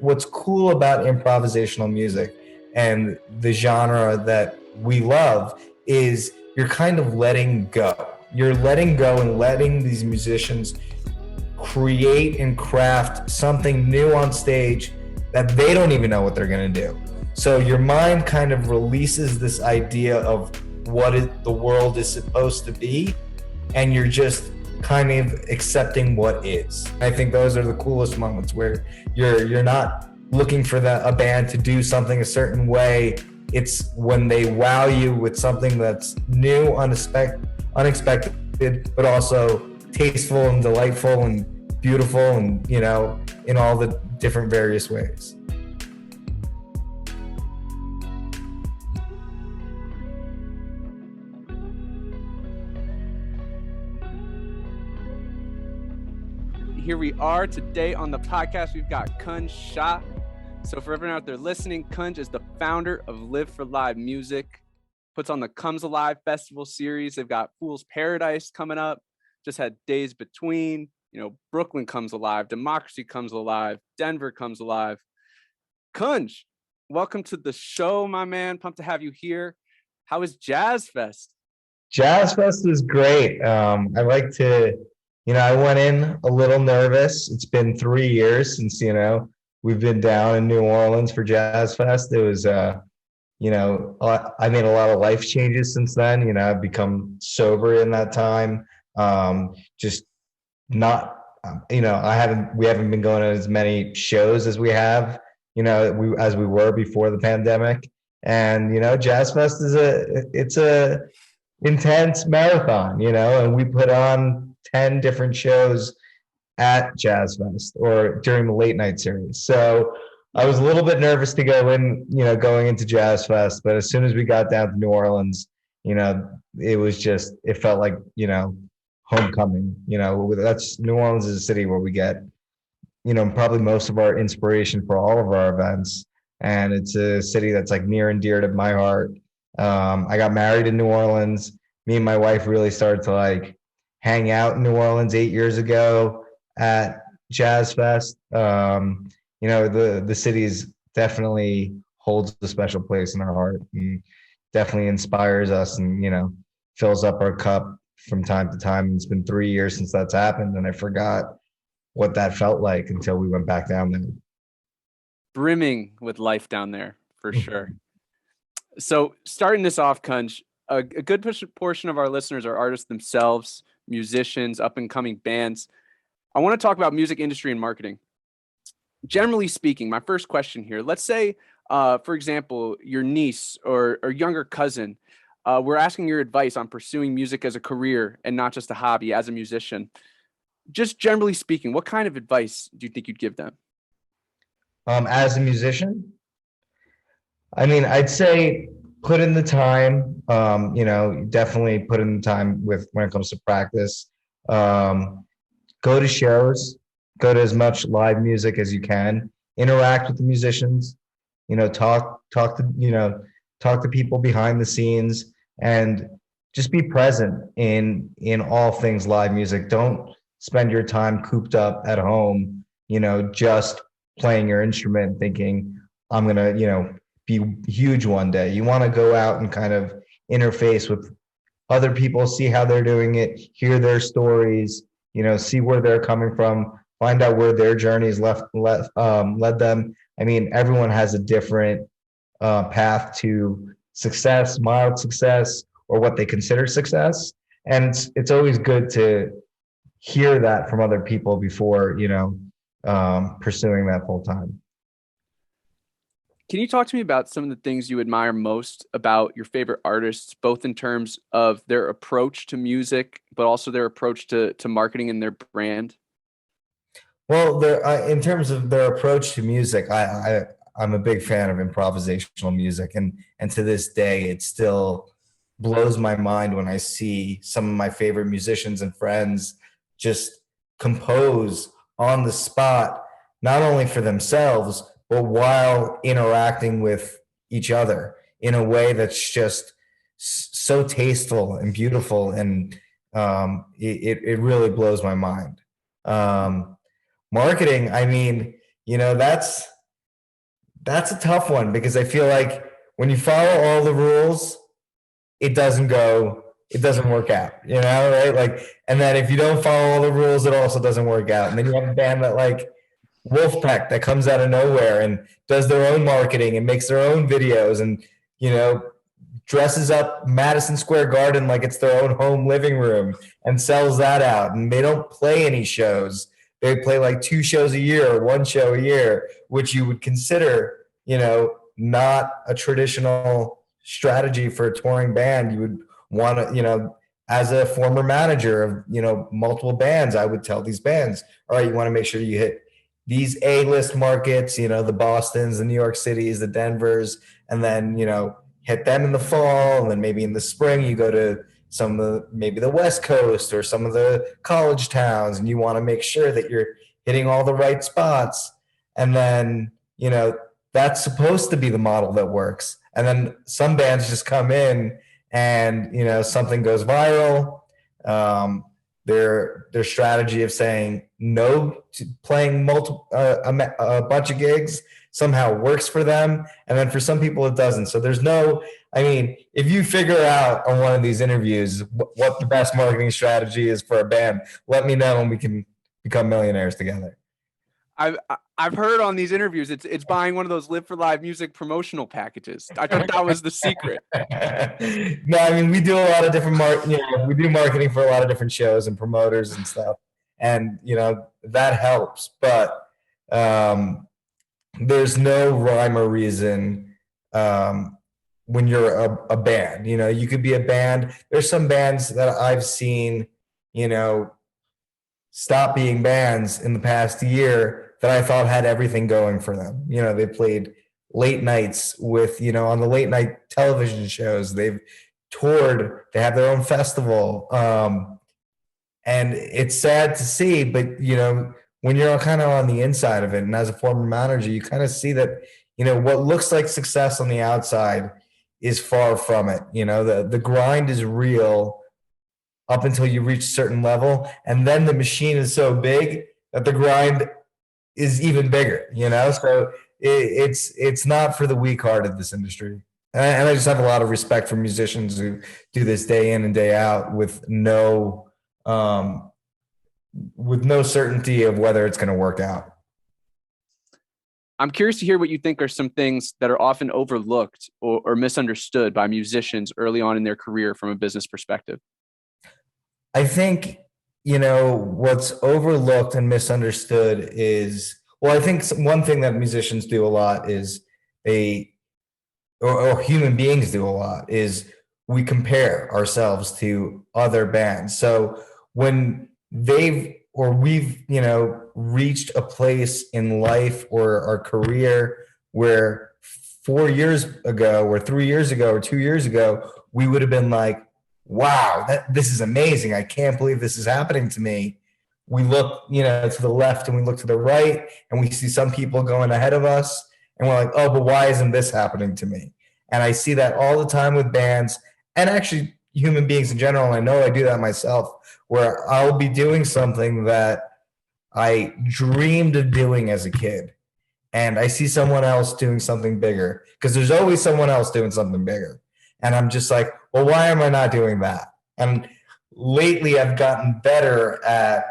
What's cool about improvisational music and the genre that we love is you're kind of letting go. You're letting go and letting these musicians create and craft something new on stage that they don't even know what they're going to do. So your mind kind of releases this idea of the world is supposed to be, and you're just kind of accepting what is. I think those are the coolest moments where you're not looking for a band to do something a certain way. It's when they wow you with something that's new, unexpected, but also tasteful and delightful and beautiful, and in all the different various ways. Here we are today on the podcast. We've got Kunj Shah. So for everyone out there listening, Kunj is the founder of Live for Live Music, puts on the Comes Alive Festival series. They've got Fool's Paradise coming up, just had Days Between, Brooklyn Comes Alive, Democracy Comes Alive, Denver Comes Alive. Kunj, welcome to the show, my man. Pumped to have you here. How is Jazz Fest? Jazz Fest is great. I like to, I went in a little nervous. It's been 3 years since, we've been down in New Orleans for Jazz Fest. It was, I made a lot of life changes since then. I've become sober in that time. Just not, we haven't been going to as many shows as we have, as we were before the pandemic. And, Jazz Fest it's a intense marathon, and we put on 10 different shows at Jazz Fest or during the late night series. So I was a little bit nervous to go in, going into Jazz Fest, but as soon as we got down to New Orleans, it felt like, homecoming. That's New Orleans is a city where we get, probably most of our inspiration for all of our events. And it's a city that's like near and dear to my heart. I got married in New Orleans. Me and my wife really started to hang out in New Orleans 8 years ago at Jazz Fest. The city's definitely holds a special place in our heart, and definitely inspires us, and fills up our cup from time to time. It's been 3 years since that's happened, and I forgot what that felt like until we went back down there. Brimming with life down there, for sure. So starting this off, Kunj, a good portion of our listeners are artists themselves, musicians, up-and-coming bands. I want to talk about music industry and marketing. Generally speaking, my first question here, let's say, for example, your niece or younger cousin, we're asking your advice on pursuing music as a career and not just a hobby as a musician. Just generally speaking, what kind of advice do you think you'd give them? As a musician, I'd say put in the time, definitely put in the time when it comes to practice. Go to shows, go to as much live music as you can, interact with the musicians, talk to people behind the scenes, and just be present in all things live music. Don't spend your time cooped up at home, just playing your instrument thinking I'm going to, be huge one day. You want to go out and kind of interface with other people, see how they're doing it, hear their stories, see where they're coming from, find out where their journeys led them. Everyone has a different path to success, mild success, or what they consider success. And it's always good to hear that from other people before, pursuing that full time. Can you talk to me about some of the things you admire most about your favorite artists, both in terms of their approach to music, but also their approach to marketing and their brand? Well, in terms of their approach to music, I'm a big fan of improvisational music, and to this day, it still blows my mind when I see some of my favorite musicians and friends just compose on the spot, not only for themselves, but while interacting with each other in a way that's just so tasteful and beautiful, and it really blows my mind. Marketing, that's That's a tough one because I feel like when you follow all the rules, it doesn't work out, right? Like, and then if you don't follow all the rules, it also doesn't work out. And then you have a band that like Wolfpack that comes out of nowhere and does their own marketing and makes their own videos and, you know, dresses up Madison Square Garden like it's their own home living room and sells that out. And they don't play any shows. They play like 2 shows a year or 1 show a year, which you would consider, not a traditional strategy for a touring band. You would want to, as a former manager of, multiple bands, I would tell these bands, all right, you want to make sure you hit these A-list markets, the Bostons, the New York Cities, the Denvers, and then, hit them in the fall, and then maybe in the spring you go to some of maybe the West Coast or some of the college towns, and you want to make sure that you're hitting all the right spots. And then, that's supposed to be the model that works. And then some bands just come in and, something goes viral. Their strategy of saying no to playing a bunch of gigs somehow works for them, and then for some people it doesn't. So if you figure out on one of these interviews what the best marketing strategy is for a band, let me know and we can become millionaires together. I've heard on these interviews it's buying one of those Live for Live music promotional packages. I thought that was the secret. No, we do a lot of different we do marketing for a lot of different shows and promoters and stuff, and that helps. But there's no rhyme or reason when you're a band. You could be a band. There's some bands that I've seen, stop being bands in the past year that I thought had everything going for them. They played late nights with, on the late night television shows. They've toured. They have their own festival. And it's sad to see, but, when you're kind of on the inside of it, and as a former manager, you kind of see that, what looks like success on the outside is far from it. The grind is real up until you reach a certain level. And then the machine is so big that the grind is even bigger, so it's not for the weak-hearted, this industry. And I just have a lot of respect for musicians who do this day in and day out with no certainty of whether it's going to work out. I'm curious to hear what you think are some things that are often overlooked or misunderstood by musicians early on in their career from a business perspective. I think, what's overlooked and misunderstood is, I think one thing that musicians do a lot is or human beings do a lot is we compare ourselves to other bands. So when we've, reached a place in life or our career where 4 years ago or 3 years ago or 2 years ago, we would have been like, wow, this is amazing. I can't believe this is happening to me. We look, to the left and we look to the right and we see some people going ahead of us and we're like, oh, but why isn't this happening to me? And I see that all the time with bands and actually human beings in general. And I know I do that myself, where I'll be doing something that I dreamed of doing as a kid. And I see someone else doing something bigger, because there's always someone else doing something bigger. And I'm just like, well, why am I not doing that? And lately I've gotten better at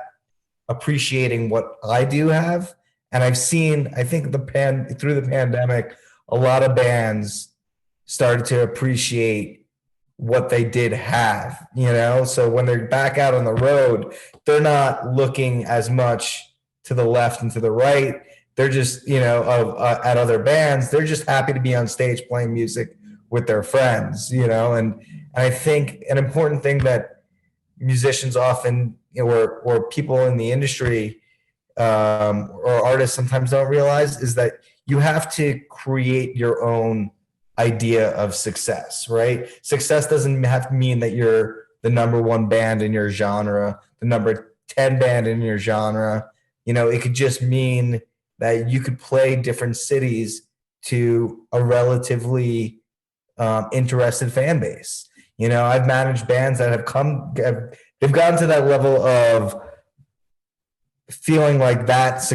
appreciating what I do have. And I've seen, I think through the pandemic, a lot of bands started to appreciate what they did have, so when they're back out on the road, they're not looking as much to the left and to the right. They're just, at other bands, they're just happy to be on stage playing music with their friends, and I think an important thing that musicians often, or people in the industry, or artists sometimes don't realize is that you have to create your own idea of success, right? Success doesn't have to mean that you're the number 1 band in your genre, the number 10 band in your genre. It could just mean that you could play different cities to a relatively interested fan base. I've managed bands that they've gotten to that level of feeling like that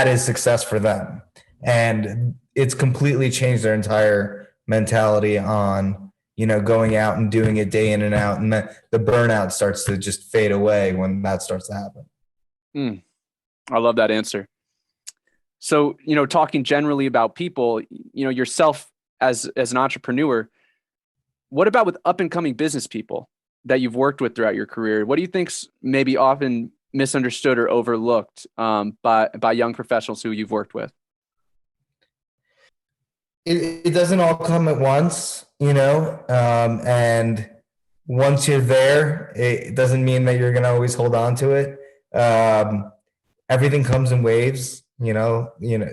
is success for them. And it's completely changed their entire mentality on, going out and doing it day in and out. And the burnout starts to just fade away when that starts to happen. I love that answer. So, talking generally about people, yourself as an entrepreneur, what about with up and coming business people that you've worked with throughout your career? What do you think's maybe often misunderstood or overlooked by young professionals who you've worked with? It doesn't all come at once, and once you're there, it doesn't mean that you're going to always hold on to it. Everything comes in waves,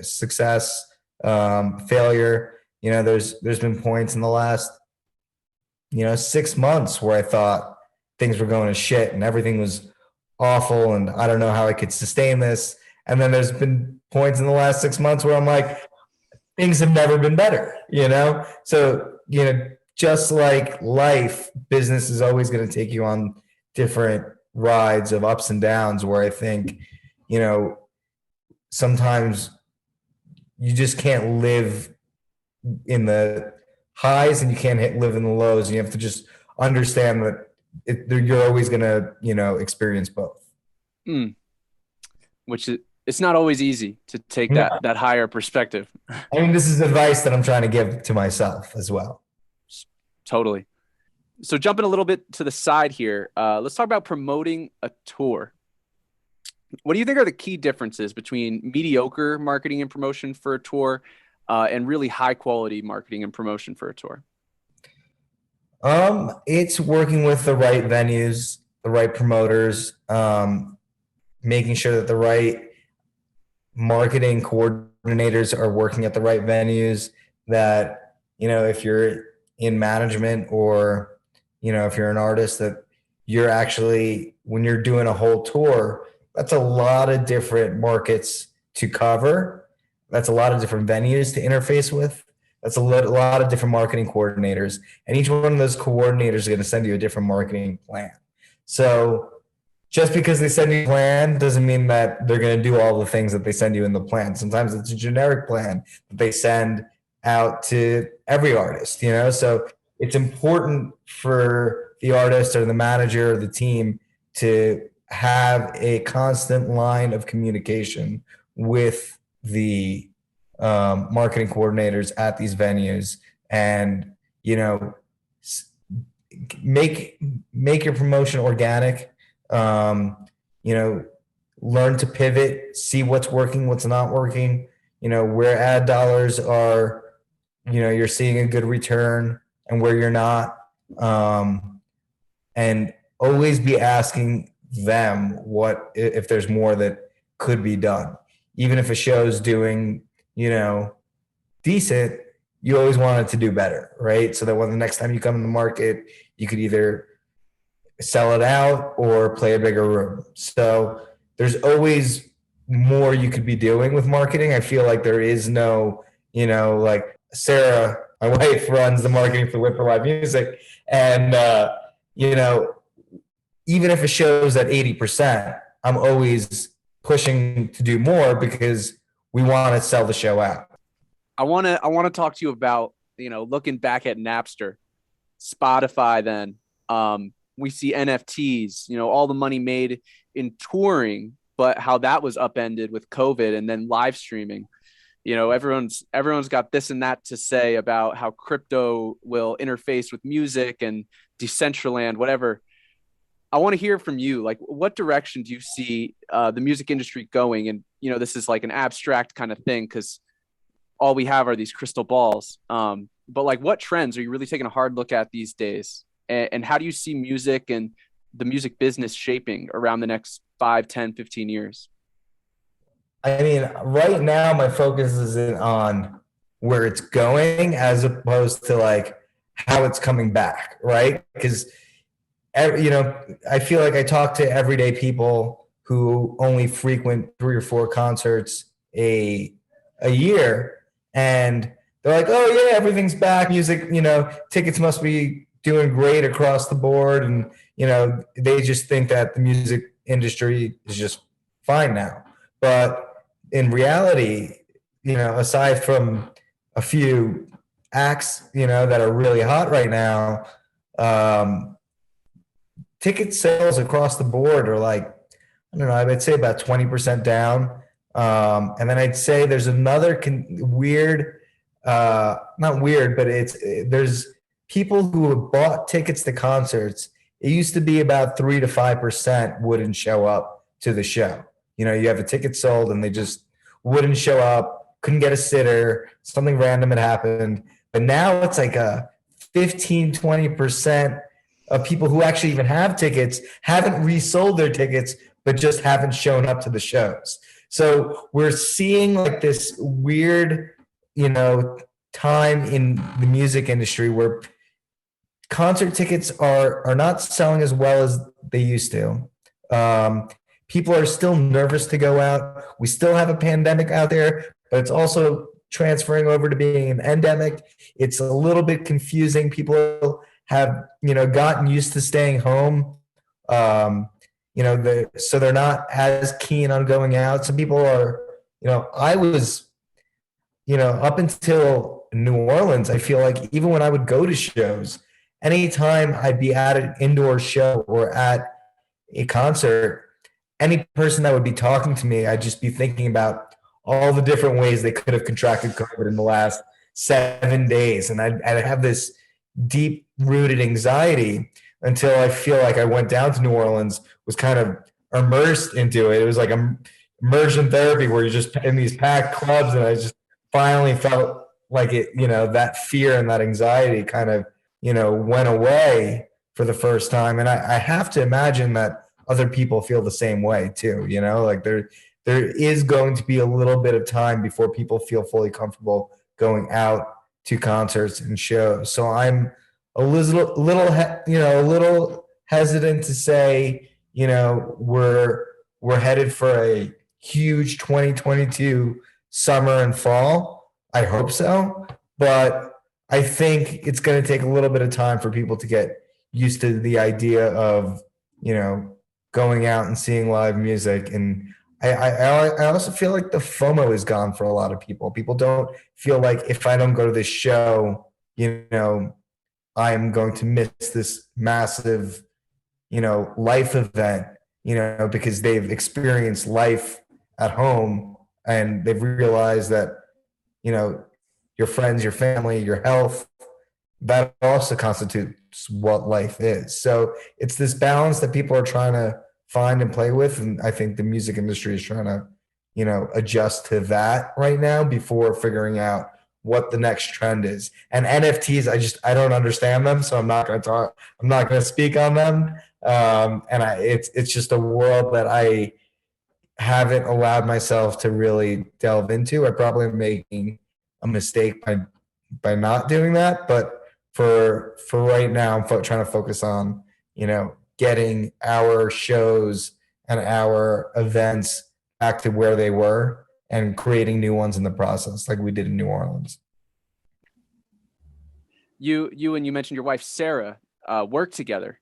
success, failure. There's been points in the last, 6 months where I thought things were going to shit and everything was awful and I don't know how I could sustain this. And then there's been points in the last 6 months where I'm like, things have never been better, So, just like life, business is always going to take you on different rides of ups and downs where I think, sometimes you just can't live in the highs and you can't live in the lows. And you have to just understand that you're always going to, experience both. Which it's not always easy to take that higher perspective. I mean, this is advice that I'm trying to give to myself as well. Totally. So jumping a little bit to the side here, let's talk about promoting a tour. What do you think are the key differences between mediocre marketing and promotion for a tour and really high quality marketing and promotion for a tour? It's working with the right venues, the right promoters, making sure that the right marketing coordinators are working at the right venues, that, if you're in management or, if you're an artist, that you're actually, when you're doing a whole tour, that's a lot of different markets to cover. That's a lot of different venues to interface with. That's a lot of different marketing coordinators. And each one of those coordinators is going to send you a different marketing plan. So just because they send you a plan doesn't mean that they're going to do all the things that they send you in the plan. Sometimes it's a generic plan that they send out to every artist, So it's important for the artist or the manager or the team to have a constant line of communication with the marketing coordinators at these venues, and make your promotion organic. Learn to pivot, see what's working, what's not working. Where ad dollars are, you're seeing a good return, and where you're not. And always be asking them what if there's more that could be done. Even if a show's doing, decent, you always want it to do better, right? So that when the next time you come in the market, you could either sell it out or play a bigger room. So there's always more you could be doing with marketing. I feel like there is no, like Sarah, my wife, runs the marketing for Live for Live Music. And, even if a show's at 80%, I'm always pushing to do more because we want to sell the show out. I want to talk to you about, looking back at Napster, Spotify. Then we see NFTs, all the money made in touring, but how that was upended with COVID and then live streaming. Everyone's got this and that to say about how crypto will interface with music and Decentraland, whatever. I want to hear from you. Like, what direction do you see the music industry going? And, this is like an abstract kind of thing because all we have are these crystal balls. But like, what trends are you really taking a hard look at these days? And how do you see music and the music business shaping around the next 5, 10, 15 years? I mean, right now my focus is on where it's going as opposed to like how it's coming back, right? Because I feel like I talk to everyday people who only frequent 3 or 4 concerts a year, and they're like, "Oh yeah, everything's back. Music, tickets must be doing great across the board," and they just think that the music industry is just fine now. But in reality, aside from a few acts, that are really hot right now, um, ticket sales across the board are like, I don't know, I'd say about 20% down. And then I'd say there's another weird, not weird, but there's people who have bought tickets to concerts. It used to be about 3 to 5% wouldn't show up to the show. You have a ticket sold and they just wouldn't show up, couldn't get a sitter, something random had happened. But now it's like a 15, 20% of people who actually even have tickets haven't resold their tickets, but just haven't shown up to the shows. So we're seeing like this weird, time in the music industry where concert tickets are not selling as well as they used to. People are still nervous to go out. We still have a pandemic out there, but it's also transferring over to being an endemic. It's a little bit confusing. People have gotten used to staying home. So they're not as keen on going out. Some people are. I was, up until New Orleans, I feel like even when I would go to shows, anytime I'd be at an indoor show or at a concert, any person that would be talking to me, I'd just be thinking about all the different ways they could have contracted COVID in the last 7 days. And I'd have this deep rooted anxiety until I feel like I went down to New Orleans, was kind of immersed into it. It was like immersion therapy where you're just in these packed clubs. And I just finally felt like it, that fear and that anxiety kind of, went away for the first time. And I have to imagine that other people feel the same way too, like there is going to be a little bit of time before people feel fully comfortable going out to concerts and shows. So I'm a little hesitant to say, we're headed for a huge 2022 summer and fall. I hope so, but I think it's going to take a little bit of time for people to get used to the idea of, going out and seeing live music. And I also feel like the FOMO is gone for a lot of people. People don't feel like if I don't go to this show, I'm going to miss this massive, life event, because they've experienced life at home and they've realized that, your friends, your family, your health, that also constitutes what life is. So it's this balance that people are trying to find and play with. And I think the music industry is trying to, adjust to that right now before figuring out what the next trend is. And NFTs, I don't understand them. So I'm not going to speak on them. It's just a world that I haven't allowed myself to really delve into. I probably am making a mistake by not doing that, but for right now, I'm trying to focus on, getting our shows and our events back to where they were and creating new ones in the process, like we did in New Orleans. You and you mentioned your wife, Sarah, work together.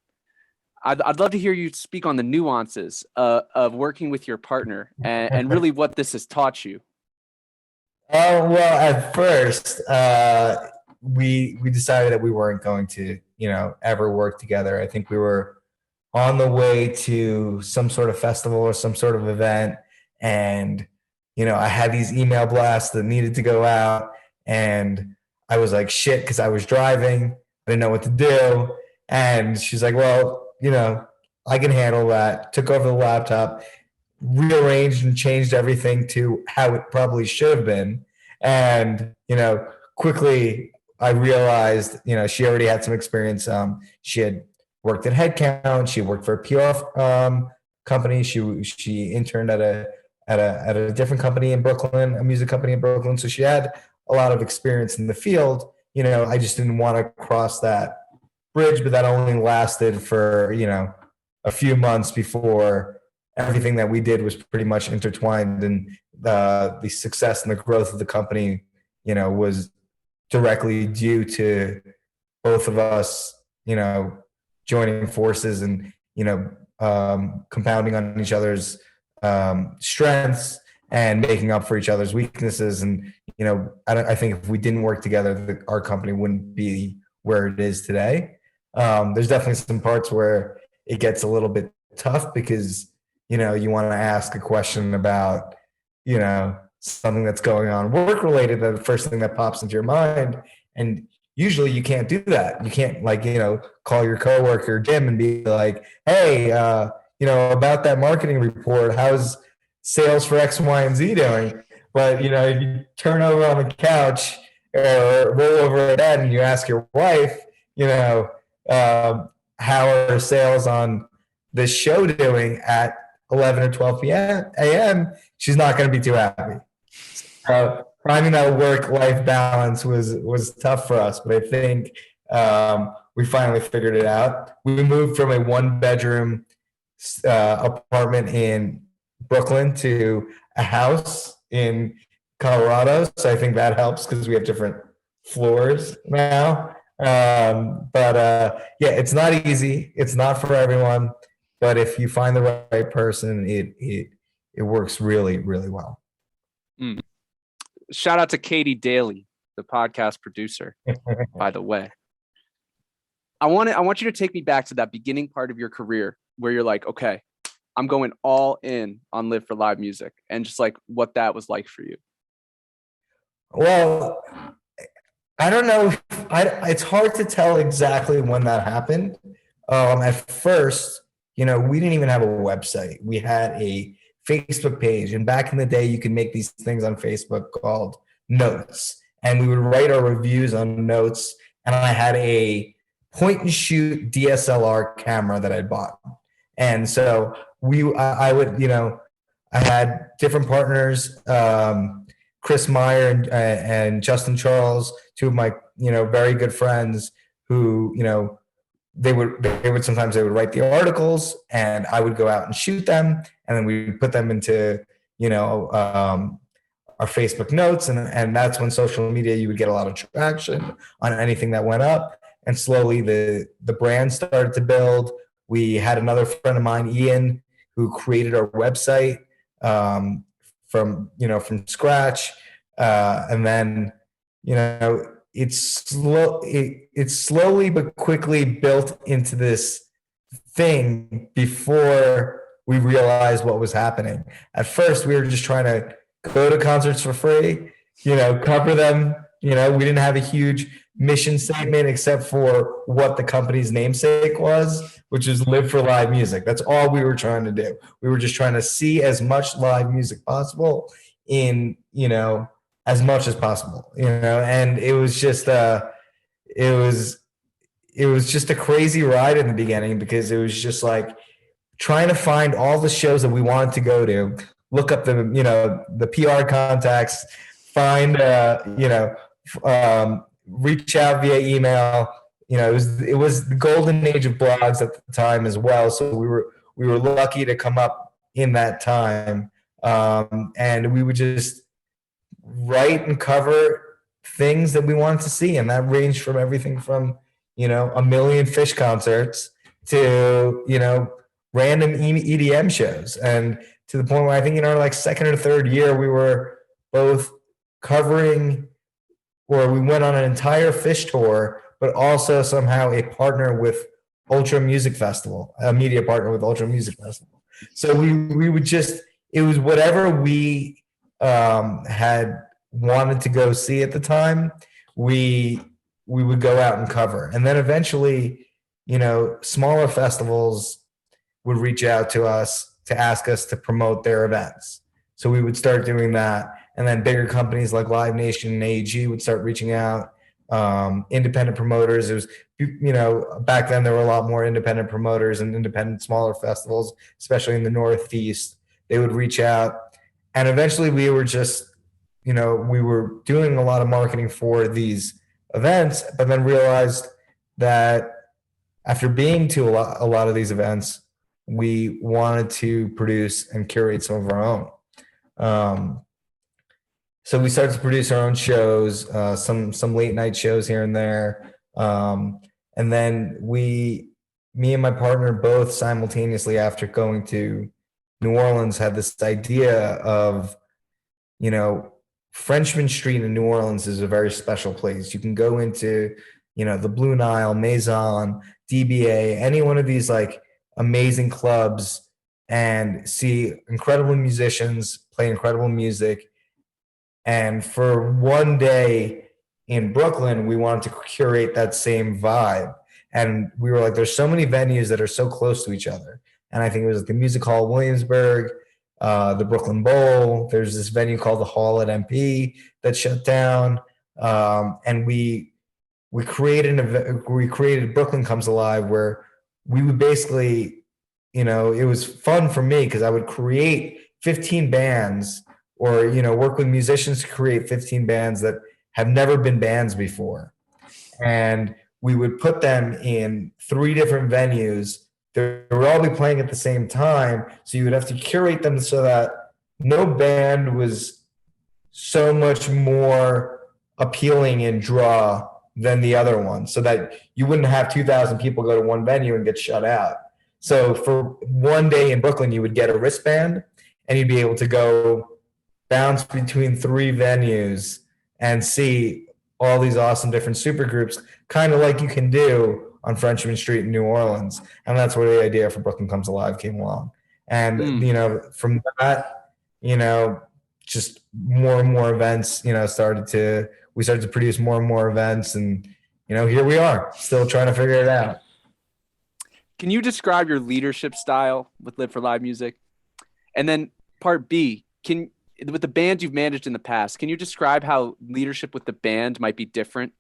I'd love to hear you speak on the nuances of working with your partner and really what this has taught you. Oh, well, at first, we decided that we weren't going to, ever work together. I think we were on the way to some sort of festival or some sort of event. And, I had these email blasts that needed to go out. And I was like, shit, because I was driving. I didn't know what to do. And she's like, well, I can handle that. Took over the laptop, rearranged and changed everything to how it probably should have been. And, quickly I realized, she already had some experience. She had worked at Headcount. She worked for a PR company. She interned at a different company in Brooklyn, a music company in Brooklyn. So she had a lot of experience in the field. I just didn't want to cross that bridge, but that only lasted for, a few months before everything that we did was pretty much intertwined. And the success and the growth of the company, was directly due to both of us, joining forces and, compounding on each other's strengths and making up for each other's weaknesses. And, I think if we didn't work together, our company wouldn't be where it is today. There's definitely some parts where it gets a little bit tough because, you want to ask a question about, something that's going on work related, the first thing that pops into your mind. And usually you can't do that. You can't call your coworker Jim and be like, hey, about that marketing report, how's sales for X, Y, and Z doing? But, if you turn over on the couch or roll over a bed and you ask your wife, how are sales on this show doing at 11 or 12 a.m., she's not going to be too happy. Finding that work-life balance was tough for us, but I think we finally figured it out. We moved from a one-bedroom apartment in Brooklyn to a house in Colorado, so I think that helps because we have different floors now. Yeah, it's not easy. It's not for everyone, but if you find the right person, it works really, really well. Shout out to Katie Daly, the podcast producer, by the way. I want you to take me back to that beginning part of your career where you're like, okay, I'm going all in on Live for Live Music, and just like what that was like for you. Well, I don't know. It's hard to tell exactly when that happened. At first, we didn't even have a website. We had a Facebook page, and back in the day, you could make these things on Facebook called notes, and we would write our reviews on notes. And I had a point and shoot DSLR camera that I'd bought, and so I would, I had different partners. Chris Meyer and Justin Charles, two of my very good friends, who they would sometimes write the articles, and I would go out and shoot them, and then we would put them into our Facebook notes, and that's when social media, you would get a lot of traction on anything that went up, and slowly the brand started to build. We had another friend of mine, Ian, who created our website from scratch, and then it's slowly but quickly built into this thing before we realized what was happening. At first, we were just trying to go to concerts for free, cover them. We didn't have a huge mission statement except for what the company's namesake was, which is Live for Live Music. That's all we were trying to do. We were just trying to see as much live music possible in, as much as possible, and it was just it was just a crazy ride in the beginning, because it was just like trying to find all the shows that we wanted to go to, look up the PR contacts, find reach out via email. It was the golden age of blogs at the time as well, so we were lucky to come up in that time, and we would just write and cover things that we wanted to see, and that ranged from everything from a million Fish concerts to random EDM shows, and to the point where I think in our like second or third year we were both covering, or we went on an entire Fish tour, but also somehow a partner with Ultra Music Festival, a media partner with Ultra Music Festival. So we would just, it was whatever we had wanted to go see at the time, we would go out and cover. And then eventually, smaller festivals would reach out to us to ask us to promote their events. So we would start doing that. And then bigger companies like Live Nation and AEG would start reaching out. Independent promoters. It was, back then there were a lot more independent promoters and independent smaller festivals, especially in the Northeast. They would reach out. And eventually we were just, we were doing a lot of marketing for these events, but then realized that after being to a lot of these events, we wanted to produce and curate some of our own. So we started to produce our own shows, some late night shows here and there. And then me and my partner both simultaneously, after going to New Orleans, had this idea of you know, Frenchman Street in New Orleans is a very special place. You can go into, the Blue Nile, Maison, DBA, any one of these like amazing clubs and see incredible musicians play incredible music. And for one day in Brooklyn, we wanted to curate that same vibe. And we were like, there's so many venues that are so close to each other. And I think it was like the Music Hall Williamsburg, the Brooklyn Bowl. There's this venue called the Hall at MP that shut down. And we created Brooklyn Comes Alive, where we would basically, it was fun for me because I would create 15 bands or, work with musicians to create 15 bands that have never been bands before. And we would put them in 3 different venues. They would all be playing at the same time. So you would have to curate them so that no band was so much more appealing and draw than the other one, so that you wouldn't have 2,000 people go to one venue and get shut out. So for one day in Brooklyn, you would get a wristband and you'd be able to go bounce between 3 venues and see all these awesome different super groups, kind of like you can do on Frenchman Street in New Orleans. And that's where the idea for Brooklyn Comes Alive came along. And, from that, just more and more events, we started to produce more and more events. And, here we are still trying to figure it out. Can you describe your leadership style with Live for Live Music? And then part B, with the bands you've managed in the past, can you describe how leadership with the band might be different?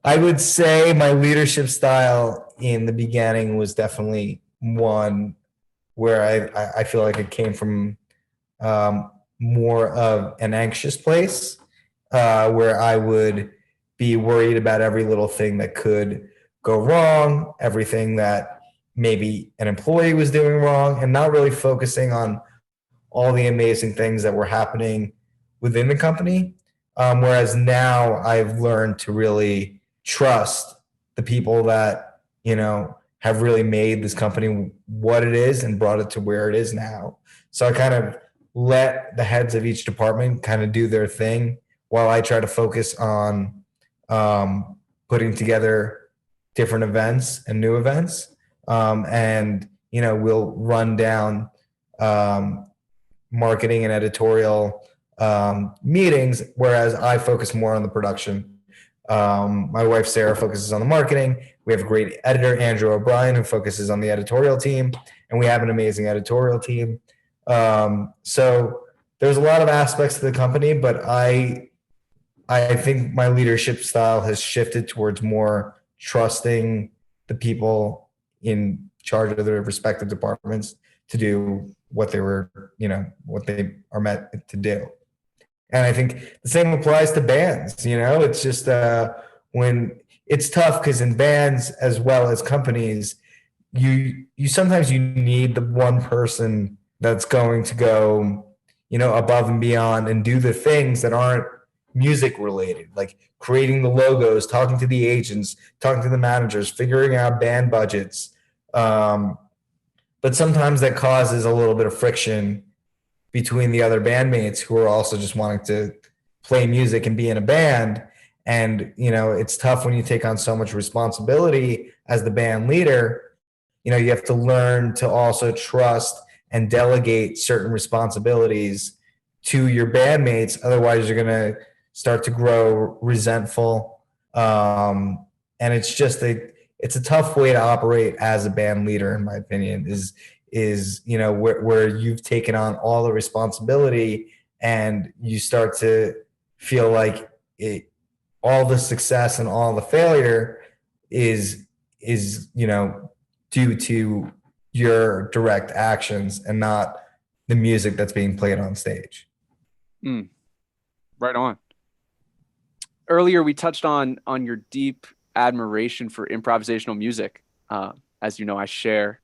I would say my leadership style in the beginning was definitely one where I feel like it came from more of an anxious place, where I would be worried about every little thing that could go wrong, everything that maybe an employee was doing wrong, and not really focusing on all the amazing things that were happening within the company. Whereas now I've learned to really trust the people that, have really made this company what it is and brought it to where it is now. So I kind of let the heads of each department kind of do their thing while I try to focus on putting together different events and new events. And, we'll run down marketing and editorial meetings, whereas I focus more on the production. My wife, Sarah, focuses on the marketing. We have a great editor, Andrew O'Brien, who focuses on the editorial team, and we have an amazing editorial team. So there's a lot of aspects to the company, but I think my leadership style has shifted towards more trusting the people in charge of their respective departments to do what they are meant to do. And I think the same applies to bands. It's just when it's tough, because in bands as well as companies, you sometimes you need the one person that's going to go, above and beyond and do the things that aren't music related, like creating the logos, talking to the agents, talking to the managers, figuring out band budgets. But sometimes that causes a little bit of friction between the other bandmates who are also just wanting to play music and be in a band. And, it's tough when you take on so much responsibility as the band leader. You have to learn to also trust and delegate certain responsibilities to your bandmates. Otherwise, you're going to start to grow resentful. And it's just it's a tough way to operate as a band leader, in my opinion, is where you've taken on all the responsibility and you start to feel like all the success and all the failure is due to your direct actions and not the music that's being played on stage. Right on. Earlier, we touched on your deep admiration for improvisational music. As you know, I share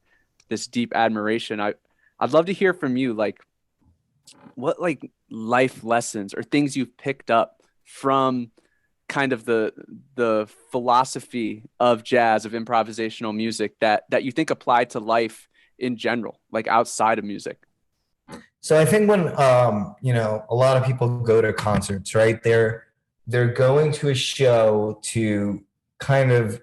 this deep admiration. I'd love to hear from you, like what life lessons or things you've picked up from kind of the philosophy of jazz, of improvisational music that you think apply to life in general, like outside of music. So I think when a lot of people go to concerts, right? They're going to a show to kind of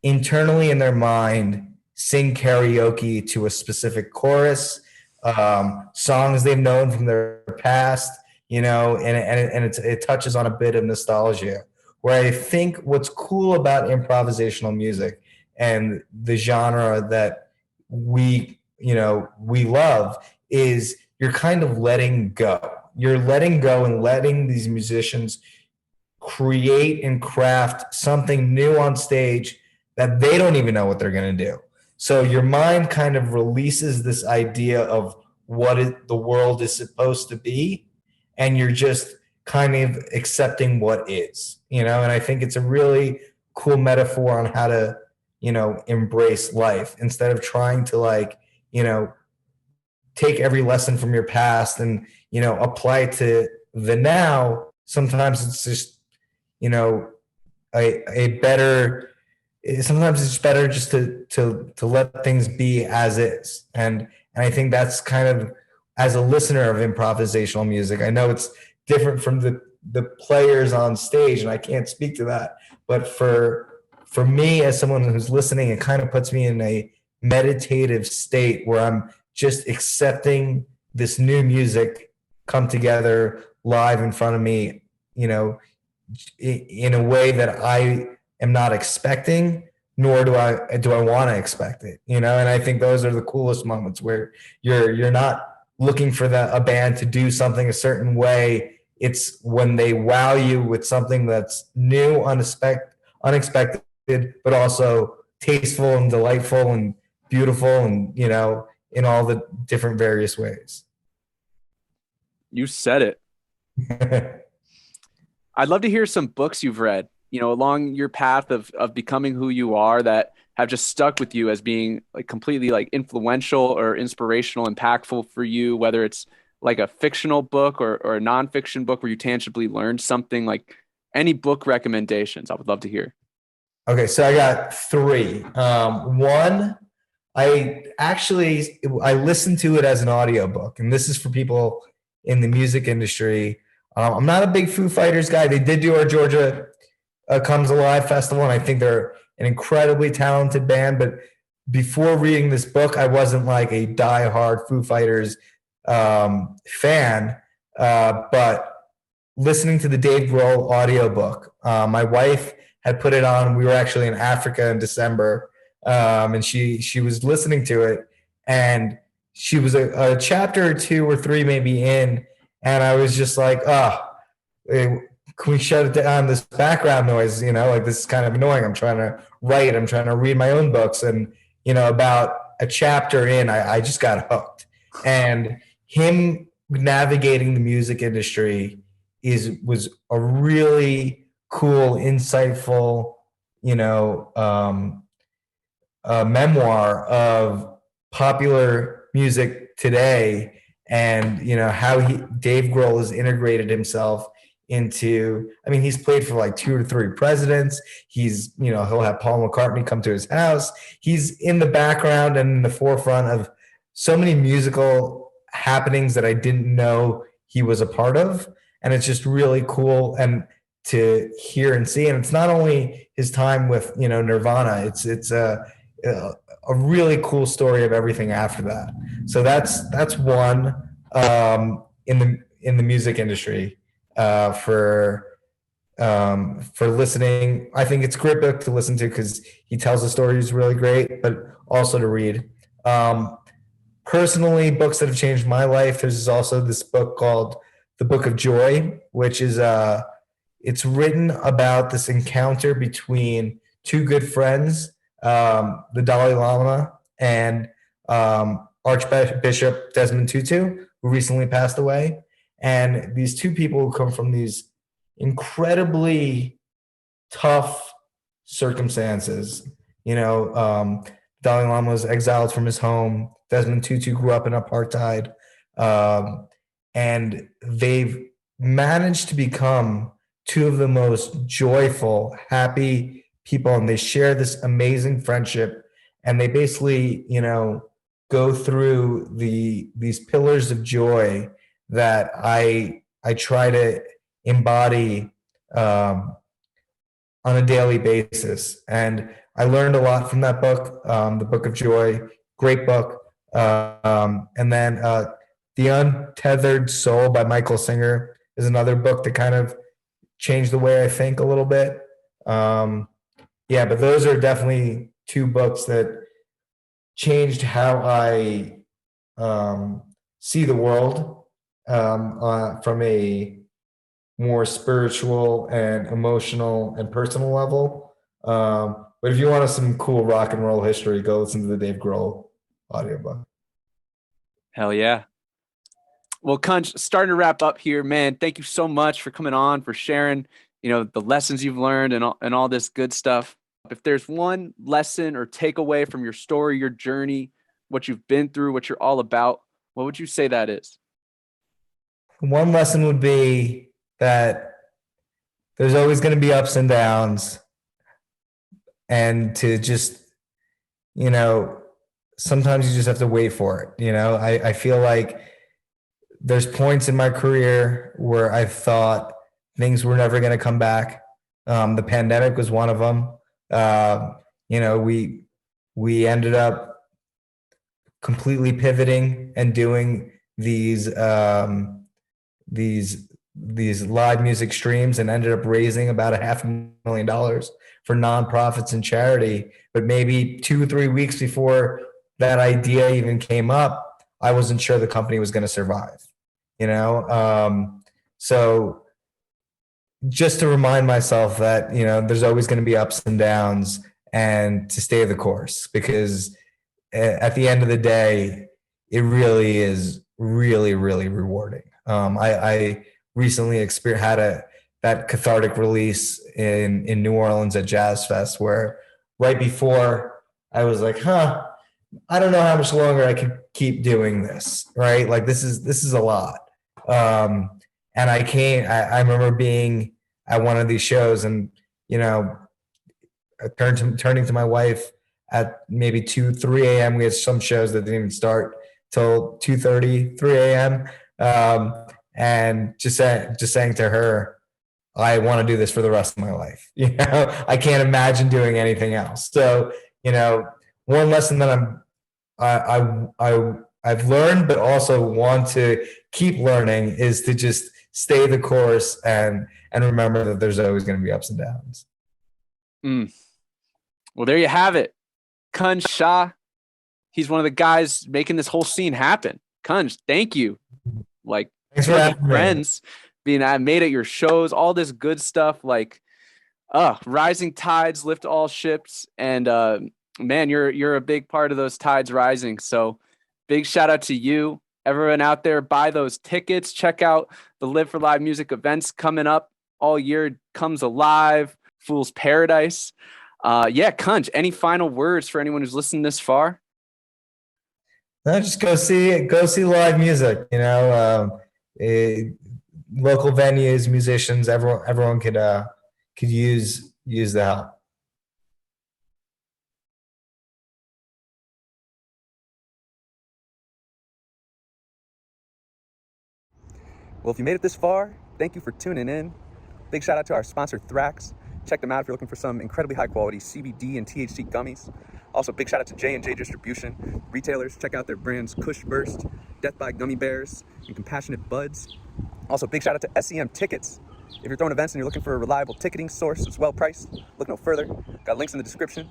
internally in their mind sing karaoke to a specific chorus, songs they've known from their past, and it touches on a bit of nostalgia. Where I think what's cool about improvisational music and the genre that we love is you're kind of letting go. You're letting go and letting these musicians create and craft something new on stage that they don't even know what they're going to do. So your mind kind of releases this idea of the world is supposed to be, and you're just kind of accepting what is, and I think it's a really cool metaphor on how to, embrace life instead of trying to take every lesson from your past and, apply it to the now. Sometimes it's just, you know, a better sometimes it's better just to let things be as is. And I think that's kind of, as a listener of improvisational music, I know it's different from the players on stage, and I can't speak to that. But for me, as someone who's listening, it kind of puts me in a meditative state where I'm just accepting this new music come together live in front of me, in a way that I am not expecting, nor do I want to expect it, And I think those are the coolest moments where you're not looking for a band to do something a certain way. It's when they wow you with something that's new, unexpected, but also tasteful and delightful and beautiful, and in all the different various ways. You said it. I'd love to hear some books you've read, along your path of becoming who you are, that have just stuck with you as being like completely like influential or inspirational, impactful for you, whether it's like a fictional book or a nonfiction book where you tangibly learned something. Like, any book recommendations, I would love to hear. Okay, so I got three. One, I listened to it as an audiobook, and this is for people in the music industry. I'm not a big Foo Fighters guy. They did do our Georgia Comes Alive festival, and I think they're an incredibly talented band. But before reading this book, I wasn't like a diehard Foo Fighters fan. But listening to the Dave Grohl audiobook, my wife had put it on. We were actually in Africa in December, and she was listening to it, and she was a chapter or two or three maybe in, and I was just like, can we shut it down? This background noise, like, this is kind of annoying. I'm trying to write. I'm trying to read my own books, and about a chapter in, I just got hooked. And him navigating the music industry was a really cool, insightful, memoir of popular music today, and how Dave Grohl has integrated himself into. I mean, he's played for like 2 or 3 presidents. He's he'll have Paul McCartney come to his house. He's in the background and in the forefront of so many musical happenings that I didn't know he was a part of, and it's just really cool and to hear and see. And it's not only his time with Nirvana. It's a really cool story of everything after that. So that's one, in the music industry, for listening. I think it's a great book to listen to because he tells the stories really great, but also to read. Personally, books that have changed my life, there's also this book called The Book of Joy, which is it's written about this encounter between 2 good friends, the Dalai Lama and Archbishop Desmond Tutu, who recently passed away. And these 2 people who come from these incredibly tough circumstances. Dalai Lama was exiled from his home. Desmond Tutu grew up in apartheid. And they've managed to become 2 of the most joyful, happy people. And they share this amazing friendship. And they basically, go through these pillars of joy that I try to embody on a daily basis. And I learned a lot from that book, The Book of Joy, great book. And then The Untethered Soul by Michael Singer is another book that kind of changed the way I think a little bit. Yeah, but those are definitely two books that changed how I see the world from a more spiritual and emotional and personal level. But if you want some cool rock and roll history, go listen to the Dave Grohl audiobook. Hell yeah. Well, Kunj, starting to wrap up here, man. Thank you so much for coming on, for sharing, the lessons you've learned and all this good stuff. If there's one lesson or takeaway from your story, your journey, what you've been through, what you're all about, what would you say that is? One lesson would be that there's always going to be ups and downs, and to just, sometimes you just have to wait for it. I feel like there's points in my career where I thought things were never going to come back. The pandemic was one of them. We ended up completely pivoting and doing these live music streams, and ended up raising about $500,000 for nonprofits and charity. But maybe 2-3 weeks before that idea even came up, I wasn't sure the company was going to survive. So just to remind myself that, there's always going to be ups and downs, and to stay the course, because at the end of the day, it really is really, really rewarding. I recently had that cathartic release in New Orleans at Jazz Fest, where right before I was like, I don't know how much longer I can keep doing this, right? Like this is a lot. And I remember being at one of these shows, and, turning to my wife at maybe 2-3 a.m. We had some shows that didn't even start till 2:30, 3 a.m. And just saying to her, I want to do this for the rest of my life. I can't imagine doing anything else. So, one lesson that I've learned, but also want to keep learning, is to just stay the course and remember that there's always going to be ups and downs. Well, there you have it. Kunj Shah. He's one of the guys making this whole scene happen. Kunj, thank you. Thanks for having friends, being made at your shows, all this good stuff. Rising tides lift all ships, and man, you're a big part of those tides rising. So big shout out to you. Everyone out there, buy those tickets. Check out the Live for Live music events coming up all year. Comes Alive, Fool's Paradise. Kunj, any final words for anyone who's listened this far? No, just go see live music. Local venues, musicians, everyone could use the help. Well, if you made it this far, thank you for tuning in. Big shout out to our sponsor, Thrax. Check them out if you're looking for some incredibly high quality CBD and THC gummies. Also, big shout out to J&J Distribution. Retailers, check out their brands Kush Burst, Death by Gummy Bears, and Compassionate Buds. Also, big shout out to SEM Tickets. If you're throwing events and you're looking for a reliable ticketing source that's well priced, look no further. Got links in the description.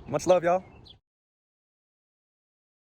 Much love, y'all.